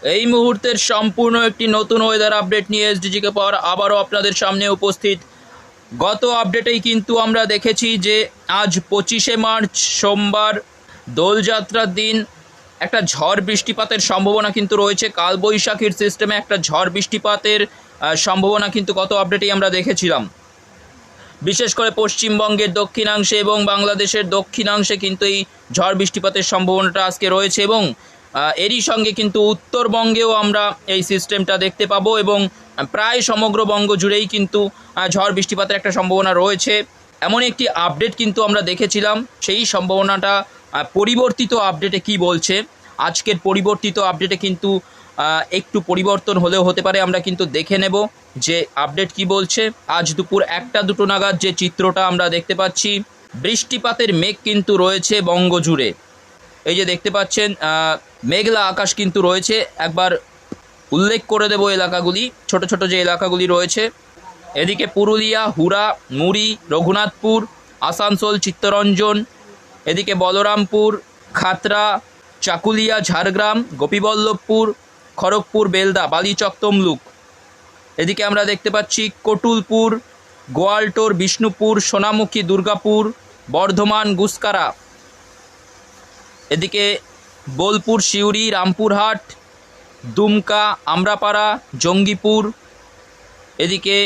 এই মুহূর্তের সম্পূর্ণ একটি নতুন ওয়েদার আপডেট নিয়ে এসডিজিকে পাওয়ার আবারও আপনাদের সামনে উপস্থিত। গত আপডেটেই কিন্তু আমরা দেখেছি যে আজ 25শে মার্চ সোমবার দোলযাত্রার দিন একটা ঝড় বৃষ্টিপাতের সম্ভাবনা কিন্তু রয়েছে। কালবৈশাখীর সিস্টেমে একটা ঝড় বৃষ্টিপাতের সম্ভাবনা কিন্তু গত আপডেটেই আমরা দেখেছিলাম। বিশেষ করে পশ্চিমবঙ্গের দক্ষিণাংশে এবং বাংলাদেশের দক্ষিণাংশে কিন্তু এই ঝড় বৃষ্টিপাতের সম্ভাবনাটা আজকে রয়েছে এবং এরই সঙ্গে কিন্তু উত্তরবঙ্গেও আমরা এই সিস্টেমটা দেখতে পাবো এবং প্রায় সমগ্র বঙ্গ জুড়েই কিন্তু ঝড় বৃষ্টিপাতের একটা সম্ভাবনা রয়েছে। এমন একটি আপডেট কিন্তু আমরা দেখেছিলাম, সেই সম্ভাবনাটা পরিবর্তিত আপডেটে কি বলছে। আজকের পরিবর্তিত আপডেটে কিন্তু একটু পরিবর্তন হলেও হতে পারে, আমরা কিন্তু দেখে নেব যে আপডেট কি বলছে। আজ দুপুর 1টা-2টো নাগাদ যে চিত্রটা আমরা দেখতে পাচ্ছি, বৃষ্টিপাতের মেঘ কিন্তু রয়েছে বঙ্গ জুড়ে। এই যে দেখতে পাচ্ছেন মেঘলা আকাশ কিন্তু রয়েছে। একবার উল্লেখ করে দেব এলাকাগুলি, ছোট ছোট যে এলাকাগুলি রয়েছে। এদিকে পুরুলিয়া, হুড়া, মুড়ি, রঘুনাথপুর, আসানসোল, চিত্তরঞ্জন, এদিকে বলরামপুর, খাতড়া, চাকুলিয়া, ঝাড়গ্রাম, গোপীবল্লভপুর, খড়গপুর, বেলদা, বালিচক, তমলুক। এদিকে আমরা দেখতে পাচ্ছি কটুলপুর, গোয়ালটোর, বিষ্ণুপুর, সোনামুখী, দুর্গাপুর, বর্ধমান, গুসকারা। এদিকে বোলপুর, সিউড়ি, রামপুরহাট, দুমকা, আমরাপাড়া, জঙ্গিপুর। এদিকে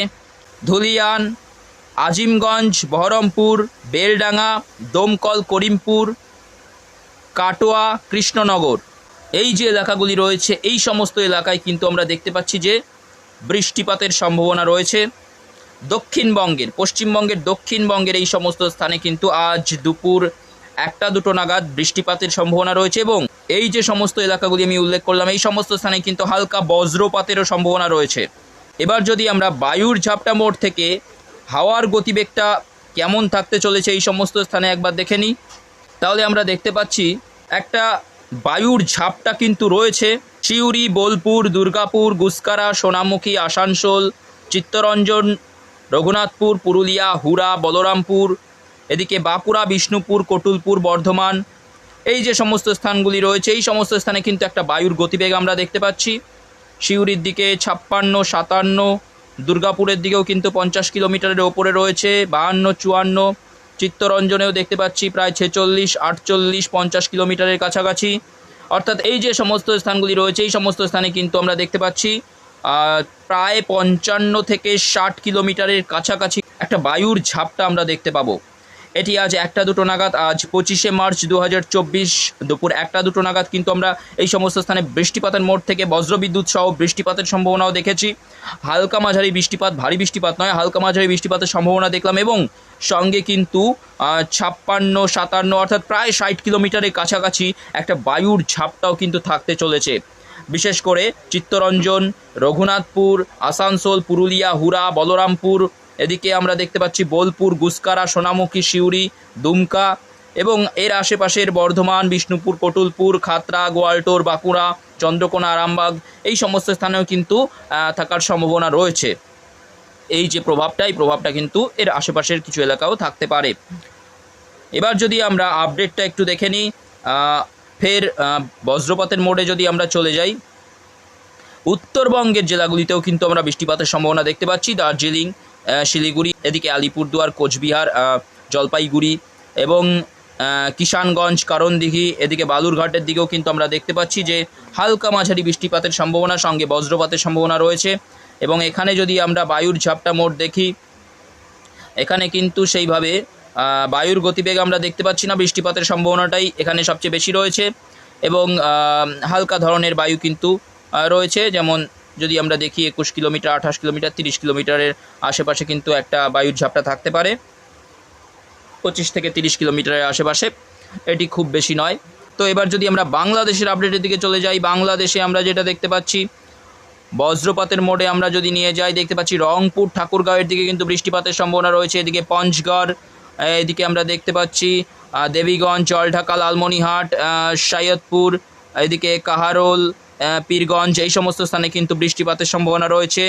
ধুলিয়ান, আজিমগঞ্জ, বহরমপুর, বেলডাঙ্গা, দমকল, করিমপুর, কাটোয়া, কৃষ্ণনগর। এই যে এলাকাগুলি রয়েছে, এই সমস্ত এলাকায় কিন্তু আমরা দেখতে পাচ্ছি যে বৃষ্টিপাতের সম্ভাবনা রয়েছে। দক্ষিণবঙ্গের, পশ্চিমবঙ্গের দক্ষিণবঙ্গের এই সমস্ত স্থানে কিন্তু আজ দুপুর 1টা-2টো নাগাদ বৃষ্টিপাতের সম্ভাবনা রয়েছে এবং এই যে সমস্ত এলাকাগুলি আমি উল্লেখ করলাম, এই সমস্ত স্থানে কিন্তু হালকা বজ্রপাতেরও সম্ভাবনা রয়েছে। এবার যদি আমরা বায়ুর ঝাপটা মোড় থেকে হাওয়ার গতিবেগটা কেমন থাকতে চলেছে এই সমস্ত স্থানে একবার দেখে নিই, তাহলে আমরা দেখতে পাচ্ছি একটা বায়ুর ঝাপটা কিন্তু রয়েছে সিউড়ি, বোলপুর, দুর্গাপুর, গুসকারা, সোনামুখী, আসানসোল, চিত্তরঞ্জন, রঘুনাথপুর, পুরুলিয়া, হুড়া, বলরামপুর, এদিকে বাঁকুড়া, বিষ্ণুপুর, কটুলপুর, বর্ধমান। এই যে সমস্ত স্থানগুলি রয়েছে, এই সমস্ত স্থানে কিন্তু একটা বায়ুর গতিবেগ আমরা দেখতে পাচ্ছি। সিউড়ির দিকে 56-57, দুর্গাপুরের দিকেও কিন্তু 50 কিলোমিটারের ওপরে রয়েছে, 52-54। চিত্তরঞ্জনেও দেখতে পাচ্ছি প্রায় 46-48-50 কিলোমিটারের কাছাকাছি। অর্থাৎ এই যে সমস্ত স্থানগুলি রয়েছে, এই সমস্ত স্থানে কিন্তু আমরা দেখতে পাচ্ছি প্রায় 55-60 কিলোমিটারের কাছাকাছি একটা বায়ুর ঝাপটা আমরা দেখতে পাবো। এটি আজ 1টা-2টো নাগাদ, আজ 25শে মার্চ 2024 দুপুর 1টা-2টো নাগাদ কিন্তু আমরা এই সমস্ত স্থানে বৃষ্টিপাতের মোড় থেকে বজ্রবিদ্যুৎ সহ বৃষ্টিপাতের সম্ভাবনাও দেখেছি। হালকা মাঝারি বৃষ্টিপাত, ভারী বৃষ্টিপাত নয়, হালকা মাঝারি বৃষ্টিপাতের সম্ভাবনা দেখলাম এবং সঙ্গে কিন্তু 56-57 অর্থাৎ প্রায় 60 কিলোমিটারের কাছাকাছি একটা বায়ুর ঝাপটাও কিন্তু থাকতে চলেছে। বিশেষ করে চিত্তরঞ্জন, রঘুনাথপুর, আসানসোল, পুরুলিয়া, হুড়া, বলরামপুর, এদিকে আমরা দেখতে পাচ্ছি বোলপুর, গুসকারা, সোনামুখী, সিউড়ি, দুমকা এবং এর আশেপাশের বর্ধমান, বিষ্ণুপুর, কটুলপুর, খাতড়া, গোয়ালটোর, বাঁকুড়া, চন্দ্রকোনা, আরামবাগ, এই সমস্ত স্থানেও কিন্তু থাকার সম্ভাবনা রয়েছে। এই যে প্রভাবটা, এই প্রভাবটা কিন্তু এর আশেপাশের কিছু এলাকাও থাকতে পারে। এবার যদি আমরা আপডেটটা একটু দেখে নিই, ফের বজ্রপাতের মোড়ে যদি আমরা চলে যাই, উত্তরবঙ্গের জেলাগুলিতেও কিন্তু আমরা বৃষ্টিপাতের সম্ভাবনা দেখতে পাচ্ছি। দার্জিলিং, শিলিগুড়ি, এদিকে আলিপুরদুয়ার, কোচবিহার, জলপাইগুড়ি এবং কিষানগঞ্জ, কারণদিঘি, এদিকে বালুরঘাটের দিকেও কিন্তু আমরা দেখতে পাচ্ছি যে হালকা মাঝারি বৃষ্টিপাতের সম্ভাবনা, সঙ্গে বজ্রপাতের সম্ভাবনা রয়েছে। এবং এখানে যদি আমরা বায়ুর ঝাপটা মোড় দেখি, এখানে কিন্তু সেইভাবে বায়ুর গতিবেগ আমরা দেখতে পাচ্ছি না, বৃষ্টিপাতের সম্ভাবনাটাই এখানে সবচেয়ে বেশি রয়েছে এবং হালকা ধরনের বায়ু কিন্তু রয়েছে। যেমন যদি আমরা দেখি 21 কিলোমিটার, 28 কিলোমিটার, 30 কিলোমিটারের আশেপাশে কিন্তু একটা বায়ুর ঝাপটা থাকতে পারে। 25 থেকে 30 কিলোমিটারের আশেপাশে, এটি খুব বেশি নয়। তো এবার যদি আমরা বাংলাদেশের আপডেটের দিকে চলে যাই, বাংলাদেশে আমরা যেটা দেখতে পাচ্ছি, বজ্রপাতের মোড়ে আমরা যদি নিয়ে যাই, দেখতে পাচ্ছি রংপুর, ঠাকুরগাঁওয়ের দিকে কিন্তু বৃষ্টিপাতের সম্ভাবনা রয়েছে। এদিকে পঞ্চগড়, এদিকে আমরা দেখতে পাচ্ছি দেবীগঞ্জ, জলঢাকা, লালমনিরহাট, সৈয়দপুর, এদিকে কাহারোল, পীরগঞ্জ, এই সমস্ত স্থানে কিন্তু বৃষ্টিপাতের সম্ভাবনা রয়েছে।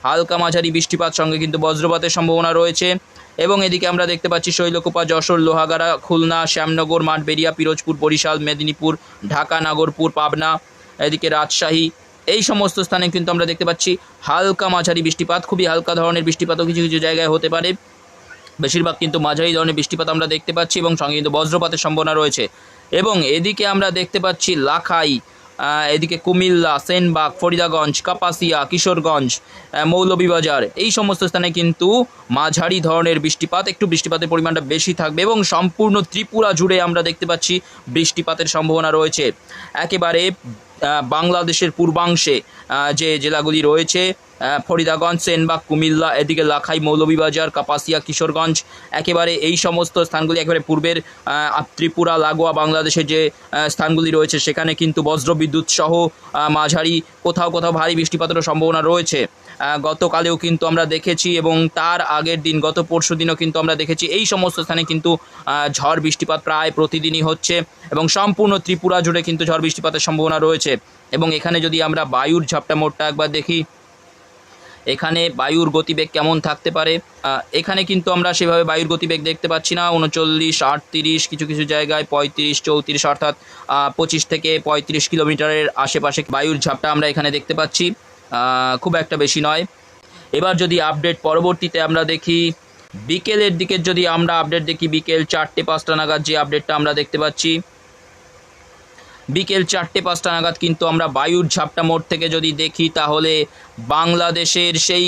হালকা মাঝারি বৃষ্টিপাত, সঙ্গে কিন্তু বজ্রপাতের সম্ভাবনা রয়েছে। এবং এদিকে আমরা দেখতে পাচ্ছি শৈলকুপা, যশোর, লোহাগাড়া, খুলনা, শ্যামনগর, মাঠবেড়িয়া, পিরোজপুর, বরিশাল, মেদিনীপুর, ঢাকা, নাগরপুর, পাবনা, এদিকে রাজশাহী, এই সমস্ত স্থানে কিন্তু আমরা দেখতে পাচ্ছি হালকা মাঝারি বৃষ্টিপাত, খুবই হালকা ধরনের বৃষ্টিপাতও কিছু কিছু জায়গায় হতে পারে। বেশিরভাগ কিন্তু মাঝারি ধরনের বৃষ্টিপাত আমরা দেখতে পাচ্ছি এবং সঙ্গে কিন্তু বজ্রপাতের সম্ভাবনা রয়েছে। এবং এদিকে আমরা দেখতে পাচ্ছি লাখাই, এদিকে কুমিল্লা, সেনবাগ, ফরিদাগঞ্জ, কাপাসিয়া, কিশোরগঞ্জ, মৌলভীবাজার, এই সমস্ত স্থানে কিন্তু মাঝারি ধরনের বৃষ্টিপাত, একটু বৃষ্টিপাতের পরিমাণটা বেশি থাকবে এবং সম্পূর্ণ ত্রিপুরা জুড়ে আমরা দেখতে পাচ্ছি বৃষ্টিপাতের সম্ভাবনা রয়েছে। একেবারে বাংলাদেশের পূর্বাংশে যে জেলাগুলি রয়েছে ফরিদাগঞ্জ, সেনবাগ, কুমিল্লা, এদিকে লাখাই, মৌলভীবাজার, কাপাসিয়া, কিশোরগঞ্জ, একেবারে এই সমস্ত স্থানগুলি একেবারে পূর্বের ত্রিপুরা লাগোয়া বাংলাদেশের যে স্থানগুলি রয়েছে সেখানে কিন্তু বজ্রবিদ্যুৎ সহ মাঝারি, কোথাও কোথাও ভারী বৃষ্টিপাতেরও সম্ভাবনা রয়েছে। গতকালেও কিন্তু আমরা দেখেছি এবং তার আগের দিন গত পরশু দিনও কিন্তু আমরা দেখেছি এই সমস্ত স্থানে কিন্তু ঝড় বৃষ্টিপাত প্রায় প্রতিদিনই হচ্ছে এবং সম্পূর্ণ ত্রিপুরা জুড়ে কিন্তু ঝড় বৃষ্টিপাতের সম্ভাবনা রয়েছে। এবং এখানে যদি আমরা বায়ুর ঝাপটা মোড়টা একবার দেখি, এখানে বায়ুর গতিবেগ কেমন থাকতে পারে, এখানে কিন্তু আমরা সেভাবে বায়ুর গতিবেগ দেখতে পাচ্ছি না। 39, 38, কিছু কিছু জায়গায় 35, 34, অর্থাৎ 25 থেকে 35 কিলোমিটারের আশেপাশে বায়ুর ঝাপটা আমরা এখানে দেখতে পাচ্ছি, খুব একটা বেশি নয়। এবার যদি আপডেট পরবর্তীতে আমরা দেখি, বিকেলের দিকের যদি আমরা আপডেট দেখি, বিকেল 4টে-5টা নাগাদ যে আপডেটটা আমরা দেখতে পাচ্ছি, বিকেল 4টে-5টা নাগাদ কিন্তু আমরা বায়ুর ঝাপটা মোড় থেকে যদি দেখি তাহলে বাংলাদেশের সেই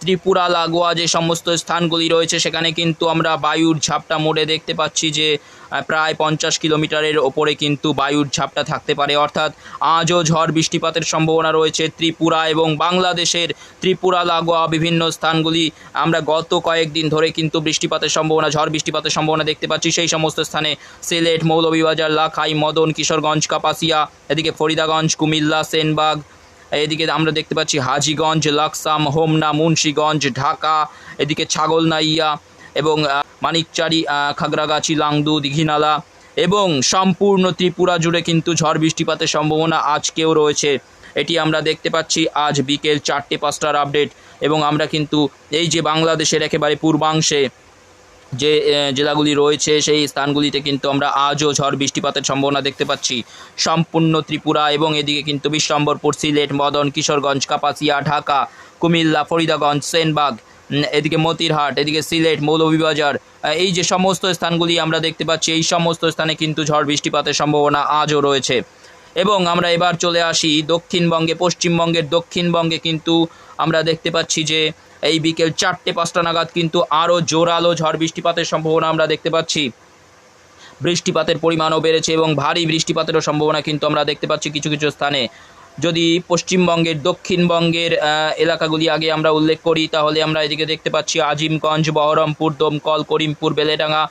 ত্রিপুরা লাগোয়া যে সমস্ত স্থানগুলি রয়েছে সেখানে কিন্তু আমরা বায়ুর ঝাপটা মোড়ে দেখতে পাচ্ছি যে প্রায় 50 কিলোমিটারের ওপরে কিন্তু বায়ুর ঝাপটা থাকতে পারে। অর্থাৎ আজও ঝড় বৃষ্টিপাতের সম্ভাবনা রয়েছে ত্রিপুরা এবং বাংলাদেশের ত্রিপুরা লাগোয়া বিভিন্ন স্থানগুলি আমরা গত কয়েকদিন ধরে কিন্তু বৃষ্টিপাতের সম্ভাবনা, ঝড় বৃষ্টিপাতের সম্ভাবনা দেখতে পাচ্ছি। সেই সমস্ত স্থানে সিলেট, মৌলভীবাজার, লাখাই, মদন, কিশোরগঞ্জ, কাপাসিয়া, এদিকে ফরিদাগঞ্জ, কুমিল্লা, সেনবাগ, এদিকে আমরা দেখতে পাচ্ছি হাজীগঞ্জ, লাকসাম, হোমনা, মুন্সীগঞ্জ, ঢাকা, এদিকে ছাগলনাইয়া এবং মানিকচারি, খাগড়াগাছি, লাংদু, দীঘিনালা এবং সম্পূর্ণ ত্রিপুরা জুড়ে কিন্তু ঝড় বৃষ্টিপাতের সম্ভাবনা আজকেও রয়েছে। এটি আমরা দেখতে পাচ্ছি আজ বিকেল 4টে-5টার আপডেট। এবং আমরা কিন্তু এই যে বাংলাদেশের একেবারে পূর্বাংশে যে জেলাগুলি রয়েছে সেই স্থানগুলিতে কিন্তু আমরা আজও ঝড় বৃষ্টিপাতের সম্ভাবনা দেখতে পাচ্ছি সম্পূর্ণ ত্রিপুরা এবং এদিকে কিন্তু বিশ্বম্বরপুর, সিলেট, মদন, কিশোরগঞ্জ, কাপাসিয়া, ঢাকা, কুমিল্লা, ফরিদাগঞ্জ, সেনবাগ, এদিকে মতিরহাট, এদিকে সিলেট, মৌলভীবাজার, এই যে সমস্ত স্থানগুলি আমরা দেখতে পাচ্ছি এই সমস্ত স্থানে কিন্তু ঝড় বৃষ্টিপাতের সম্ভাবনা আজও রয়েছে। এবং আমরা এবার চলে আসি দক্ষিণবঙ্গে, পশ্চিমবঙ্গের দক্ষিণবঙ্গে কিন্তু আমরা দেখতে পাচ্ছি যে এই বিকেল 4টে-5টা নাগাদ কিন্তু আরও জোরালো ঝড় বৃষ্টিপাতের সম্ভাবনা আমরা দেখতে পাচ্ছি। বৃষ্টিপাতের পরিমাণও বেড়েছে এবং ভারী বৃষ্টিপাতেরও সম্ভাবনা কিন্তু আমরা দেখতে পাচ্ছি কিছু কিছু স্থানে। যদি পশ্চিমবঙ্গের দক্ষিণবঙ্গের এলাকাগুলি আগে আমরা উল্লেখ করি তাহলে আমরা এদিকে দেখতে পাচ্ছি আজিমগঞ্জ, বহরমপুর, দমকল, করিমপুর, বেলেডাঙ্গা,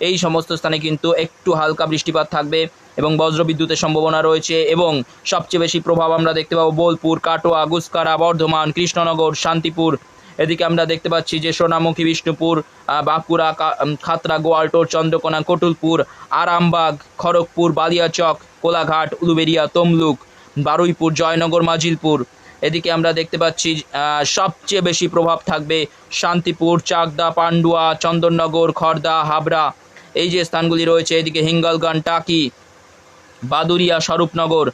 এই সমস্ত স্থানে কিন্তু একটু হালকা বৃষ্টিপাত থাকবে এবং বজ্রবিদ্যুতের সম্ভাবনা রয়েছে। এবং সবচেয়ে বেশি প্রভাব আমরা দেখতে পাবো বোলপুর, কাটোয়া, গুসকারা, বর্ধমান, কৃষ্ণনগর, শান্তিপুর, এদিকে আমরা দেখতে পাচ্ছি যে সোনামুখী, বিষ্ণুপুর, বাঁকুড়া, খাতড়া, গোয়ালটোর, চন্দ্রকোনা, কটুলপুর, আরামবাগ, খড়গপুর, বালিয়াচক, কোলাঘাট, উলুবেড়িয়া, তমলুক, বারুইপুর, জয়নগর, মাজিলপুর। এদিকে আমরা দেখতে পাচ্ছি সবচেয়ে বেশি প্রভাব থাকবে শান্তিপুর, চাকদা, পান্ডুয়া, চন্দননগর, খড়দা, হাবড়া, এই যে স্থানগুলি রয়েছে, এদিকে হিঙ্গলগঞ্জ, টাকি, বাদুরিয়া, স্বরূপনগর,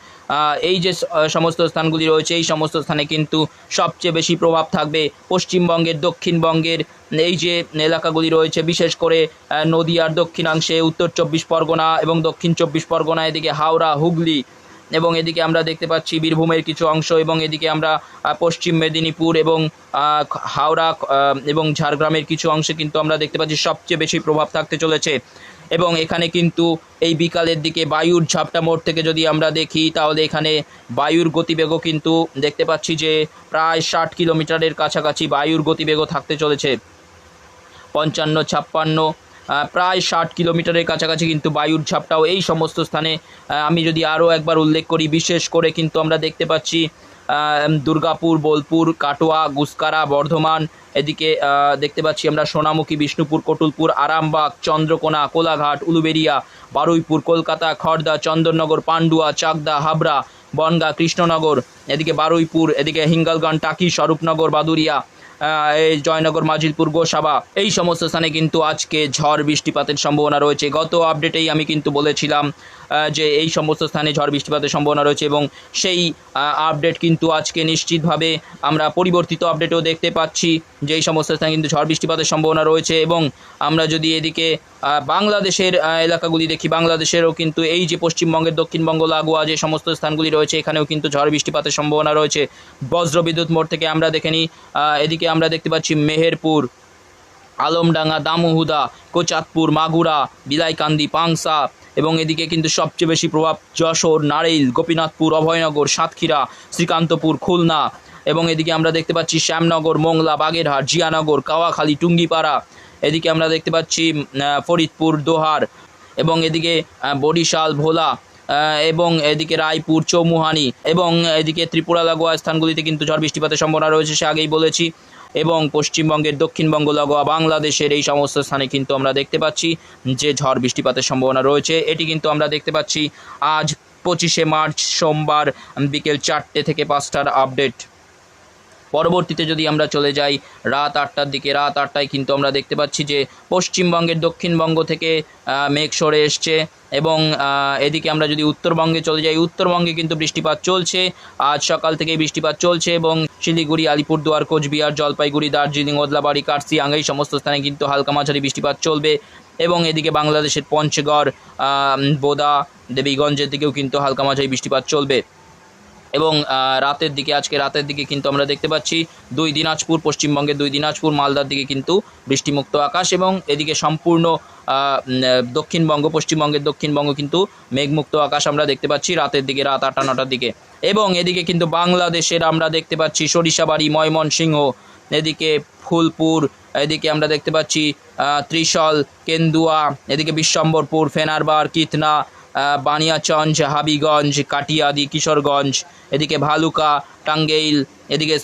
এই যে সমস্ত স্থানগুলি রয়েছে এই সমস্ত স্থানে কিন্তু সবচেয়ে বেশি প্রভাব থাকবে। পশ্চিমবঙ্গের দক্ষিণবঙ্গের এই যে এলাকাগুলি রয়েছে বিশেষ করে নদিয়ার দক্ষিণাংশে, উত্তর 24 পরগনা এবং দক্ষিণ 24 পরগনা, এদিকে হাওড়া, হুগলি এবং এদিকে আমরা দেখতে পাচ্ছি বীরভূমের কিছু অংশ এবং এদিকে আমরা পশ্চিম মেদিনীপুর এবং হাওড়া এবং ঝাড়গ্রামের কিছু অংশে কিন্তু আমরা দেখতে পাচ্ছি সবচেয়ে বেশি প্রভাব থাকতে চলেছে। এবং এখানে কিন্তু এই বিকালের দিকে বায়ুর ঝাপটা মোড় থেকে যদি আমরা দেখি তাহলে এখানে বায়ুর গতিবেগও কিন্তু দেখতে পাচ্ছি যে প্রায় 60 কিলোমিটারের কাছাকাছি বায়ুর গতিবেগও থাকতে চলেছে, 55, 56, প্রায় 60 কিলোমিটারের কাছাকাছি কিন্তু বায়ুর ঝাপটাও এই সমস্ত স্থানে। আমি যদি আরও একবার উল্লেখ করি, বিশেষ করে কিন্তু আমরা দেখতে পাচ্ছি দুর্গাপুর, বোলপুর, কাটোয়া, গুসকারা, বর্ধমান, এদিকে দেখতে পাচ্ছি আমরা সোনামুখী, বিষ্ণুপুর, কটুলপুর, আরামবাগ, চন্দ্রকোনা, কোলাঘাট, উলুবেড়িয়া, বারুইপুর, কলকাতা, খড়দা, চন্দননগর, পান্ডুয়া, চাকদা, হাবড়া, বনগাঁ, কৃষ্ণনগর, এদিকে বারুইপুর, এদিকে হিঙ্গলগঞ্জ, টাকি, স্বরূপনগর, বাদুরিয়া, এই জয়নগর, মাজিলপুর, গোসাবা এই সমস্ত স্থানে কিন্তু আজকে ঝড় বৃষ্টিপাতের সম্ভাবনা রয়েছে। গত আপডেটেই আমি কিন্তু বলেছিলাম যে এই সমস্ত স্থানে ঝড় বৃষ্টিপাতের সম্ভাবনা রয়েছে, এবং সেই আপডেট কিন্তু আজকে নিশ্চিতভাবে আমরা পরিবর্তিত আপডেটেও দেখতে পাচ্ছি যে এই সমস্ত স্থানে কিন্তু ঝড় বৃষ্টিপাতের সম্ভাবনা রয়েছে। এবং আমরা যদি এদিকে বাংলাদেশের এলাকাগুলি দেখি, বাংলাদেশেরও কিন্তু এই যে পশ্চিমবঙ্গের দক্ষিণবঙ্গ লাগোয়া যে সমস্ত স্থানগুলি রয়েছে এখানেও কিন্তু ঝড় বৃষ্টিপাতের সম্ভাবনা রয়েছে। বজ্রবিদ্যুৎ মোড় থেকে আমরা দেখে নিই, এদিকে আমরা দেখতে পাচ্ছি মেহেরপুর, আলমডাঙ্গা, দামুহুদা, কোচাতপুর, মাগুরা, বিলাইকান্দি, পাংশা, এবং এদিকে কিন্তু সবচেয়ে বেশি প্রভাব যশোর, নারেইল, গোপীনাথপুর, অভয়নগর, সাতক্ষীরা, শ্রীকান্তপুর, খুলনা, এবং এদিকে আমরা দেখতে পাচ্ছি শ্যামনগর, মোংলা, বাগেরহাট, জিয়ানগর, কাওয়াখালী, টুঙ্গিপাড়া, এদিকে আমরা দেখতে পাচ্ছি ফরিদপুর, দোহার, এবং এদিকে বরিশাল, ভোলা, এবং এদিকে রায়পুর, চৌমুহানি, এবং এদিকে ত্রিপুরা লাগোয়া স্থানগুলিতে কিন্তু ঝড় বৃষ্টিপাতের সম্ভাবনা রয়েছে, সে আগেই বলেছি। এবং পশ্চিমবঙ্গের দক্ষিণবঙ্গ লাগোয়া বাংলাদেশের এই সমস্ত স্থানে কিন্তু আমরা দেখতে পাচ্ছি যে ঝড় বৃষ্টিপাতের সম্ভাবনা রয়েছে। এটি কিন্তু আমরা দেখতে পাচ্ছি আজ 25শে মার্চ সোমবার বিকেল 4টে থেকে 5টার আপডেট। পরবর্তীতে যদি আমরা চলে যাই রাত 8টার দিকে, রাত 8টায় কিন্তু আমরা দেখতে পাচ্ছি যে পশ্চিমবঙ্গের দক্ষিণবঙ্গ থেকে মেঘ সরে এসছে, এবং এদিকে আমরা যদি উত্তরবঙ্গে চলে যাই, উত্তরবঙ্গে কিন্তু বৃষ্টিপাত চলছে, আজ সকাল থেকেই বৃষ্টিপাত চলছে, এবং শিলিগুড়ি, আলিপুরদুয়ার, কোচবিহার, জলপাইগুড়ি, দার্জিলিং, ওদলাবাড়ি, কার্সিয়াং এই সমস্ত স্থানে কিন্তু হালকা মাঝারি বৃষ্টিপাত চলবে। এবং এদিকে বাংলাদেশের পঞ্চগড়, বোদা, দেবীগঞ্জের দিকেও কিন্তু হালকা মাঝারি বৃষ্টিপাত চলবে। এবং রাতের দিকে, আজকে রাতের দিকে কিন্তু আমরা দেখতে পাচ্ছি দিনাজপুর, পশ্চিমবঙ্গের দিনাজপুর, মালদার দিকে কিন্তু বৃষ্টিমুক্ত আকাশ, এবং এদিকে সম্পূর্ণ দক্ষিণবঙ্গ, পশ্চিমবঙ্গের দক্ষিণবঙ্গ কিন্তু মেঘমুক্ত আকাশ আমরা দেখতে পাচ্ছি রাতের দিকে, রাত 8টা 9টার দিকে। এবং এদিকে কিন্তু বাংলাদেশের আমরা দেখতে পাচ্ছি সরিষাবাড়ি, ময়মনসিংহ, এদিকে ফুলপুর, এদিকে আমরা দেখতে পাচ্ছি ত্রিশল, কেন্দুয়া, এদিকে বিশ্বম্বরপুর, ফেনারবার, কিতনা, বানিয়াচঞ্জ, হাবিগঞ্জ, কাটিয়াদি, কিশোরগঞ্জ, এদিকে ভালুকা, টাঙ্গাইল, এদিকে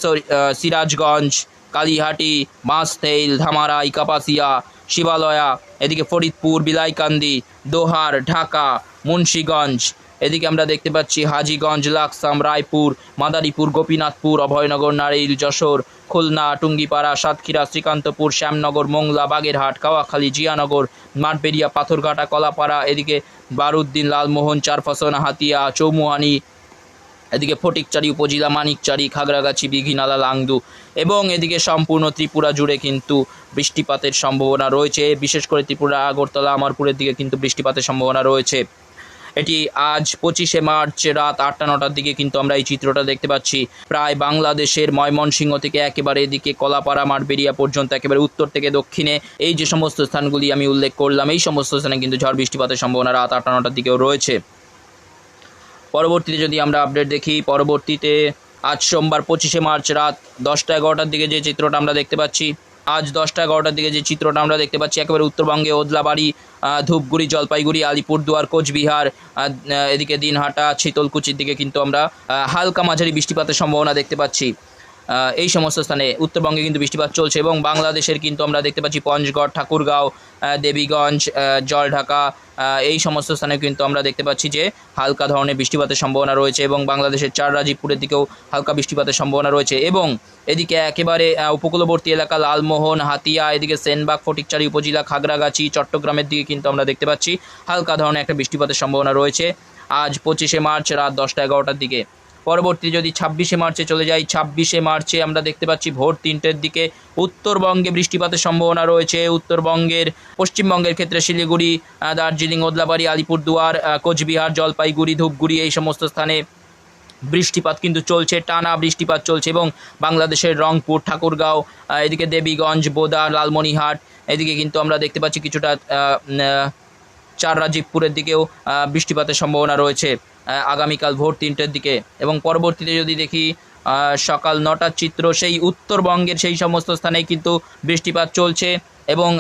সিরাজগঞ্জ, কালীহাটি, মাসতেইল, ধামারাই, কাপাসিয়া, শিবালয়া, এদিকে ফরিদপুর, বিলাইকান্দি, দোহার, ঢাকা, মুন্সীগঞ্জ, এদিকে আমরা দেখতে পাচ্ছি হাজীগঞ্জ, লাকসাম, রায়পুর, মাদারীপুর, গোপীনাথপুর, অভয়নগর, নারেইল, যশোর, খুলনা, টুঙ্গিপাড়া, সাতক্ষীরা, শ্রীকান্তপুর, শ্যামনগর, মোংলা, বাগেরহাট, কাওয়াখালী, জিয়ানগর, মাঠবেড়িয়া, পাথরঘাটা, কলাপাড়া, এদিকে বারুদ্দিন, লালমোহন, চারফাসনা, হাতিয়া, চৌমুহানি, এদিকে ফটিকচারি উপজেলা, মানিকচারি, খাগড়াগাছি, বিঘিনালা, লাংদু, এবং এদিকে সম্পূর্ণ ত্রিপুরা জুড়ে কিন্তু বৃষ্টিপাতের সম্ভাবনা রয়েছে। বিশেষ করে ত্রিপুরা, আগরতলা, আমারপুরের দিকে কিন্তু বৃষ্টিপাতের সম্ভাবনা রয়েছে। এটি আজ 25শে মার্চ রাত 8টা 9টার দিকে কিন্তু আমরা এই চিত্রটা দেখতে পাচ্ছি। প্রায় বাংলাদেশের ময়মনসিংহ থেকে একেবারে এদিকে কলাপাড়া, মাঠবেড়িয়া পর্যন্ত, একেবারে উত্তর থেকে দক্ষিণে এই যে সমস্ত স্থানগুলি আমি উল্লেখ করলাম, এই সমস্ত স্থানে কিন্তু ঝড় বৃষ্টিপাতের সম্ভাবনা রাত 8টা 9টার দিকেও রয়েছে। পরবর্তীতে যদি আমরা আপডেট দেখি, পরবর্তীতে আজ সোমবার 25শে মার্চ রাত 10টা 11টার দিকে যে চিত্রটা আমরা দেখতে পাচ্ছি, আজ 10টা 11টার দিকে যে চিত্রটা আমরা দেখতে পাচ্ছি, একেবারে উত্তরবঙ্গে ওদলাবাড়ি, ধূপগুড়ি, জলপাইগুড়ি, আলিপুরদুয়ার, কোচবিহার, এদিকে দিনহাটা, শীতলকুচির দিকে কিন্তু আমরা হালকা মাঝারি বৃষ্টিপাতের সম্ভাবনা দেখতে পাচ্ছি। এই সমস্ত স্থানে উত্তরবঙ্গে কিন্তু বৃষ্টিপাত চলছে, এবং বাংলাদেশের কিন্তু আমরা দেখতে পাচ্ছি পঞ্চগড়, ঠাকুরগাঁও, দেবীগঞ্জ, জলঢাকা, এই সমস্ত স্থানে কিন্তু আমরা দেখতে পাচ্ছি যে হালকা ধরনের বৃষ্টিপাতের সম্ভাবনা রয়েছে, এবং বাংলাদেশের রাজীবপুরের দিকেও হালকা বৃষ্টিপাতের সম্ভাবনা রয়েছে। এবং এদিকে একেবারে উপকূলবর্তী এলাকা লালমোহন, হাতিয়া, এদিকে সেনবাগ, ফটিকচারি উপজেলা, খাগড়াগাছি, চট্টগ্রামের দিকে কিন্তু আমরা দেখতে পাচ্ছি হালকা ধরনের একটা বৃষ্টিপাতের সম্ভাবনা রয়েছে আজ 25শে মার্চ রাত 10টা 11টার দিকে। পরবর্তী যদি 26শে মার্চে চলে যাই, 26শে মার্চে আমরা দেখতে পাচ্ছি ভোর 3টের দিকে উত্তরবঙ্গে বৃষ্টিপাতের সম্ভাবনা রয়েছে। উত্তরবঙ্গের, পশ্চিমবঙ্গের ক্ষেত্রে শিলিগুড়ি, দার্জিলিং, ওদলাবাড়ি, আলিপুরদুয়ার, কোচবিহার, জলপাইগুড়ি, ধূপগুড়ি এই সমস্ত স্থানে বৃষ্টিপাত কিন্তু চলছে, টানা বৃষ্টিপাত চলছে। এবং বাংলাদেশের রংপুর, ঠাকুরগাঁও, এদিকে দেবীগঞ্জ, বোদা, লালমনিরহাট, এদিকে কিন্তু আমরা দেখতে পাচ্ছি কিছুটা রাজীবপুরের দিকেও বৃষ্টিপাতের সম্ভাবনা রয়েছে আগামীকাল ভোর 3টের দিকে। এবং পরবর্তীতে যদি দেখি সকাল 9টার চিত্র, সেই উত্তরবঙ্গের সেই সমস্ত স্থানেই কিন্তু বৃষ্টিপাত চলছে, এবং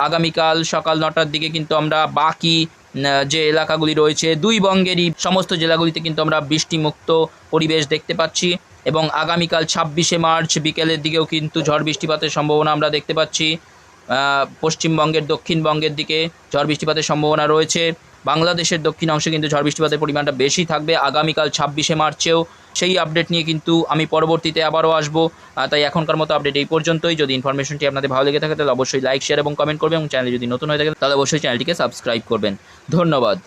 আগামীকাল সকাল 9টার দিকে কিন্তু আমরা বাকি যে এলাকাগুলি রয়েছে দুই বঙ্গেরই সমস্ত জেলাগুলিতে কিন্তু আমরা বৃষ্টিমুক্ত পরিবেশ দেখতে পাচ্ছি। এবং আগামীকাল 26শে মার্চ বিকেলের দিকেও কিন্তু ঝড় বৃষ্টিপাতের সম্ভাবনা আমরা দেখতে পাচ্ছি। পশ্চিমবঙ্গের, দক্ষিণবঙ্গের দিকে ঝড় বৃষ্টিপাতের সম্ভাবনা রয়েছে। বাংলাদেশের দক্ষিণ অংশে কিন্তু ঝড় বৃষ্টিপাতের পরিমাণটা বেশি থাকবে আগামীকাল 26শে মার্চেও। সেই আপডেট নিয়ে কিন্তু আমি পরবর্তীতে আবারও আসবো। তাই এখনকার মতো আপডেট এই পর্যন্তই। যদি ইনফরমেশনটি আপনাদের ভালো লেগে থাকে তাহলে অবশ্যই লাইক, শেয়ার এবং কমেন্ট করবেন, এবং চ্যানেলে যদি নতুন হয়ে থাকে তাহলে অবশ্যই চ্যানেলটিকে সাবস্ক্রাইব করবেন। ধন্যবাদ।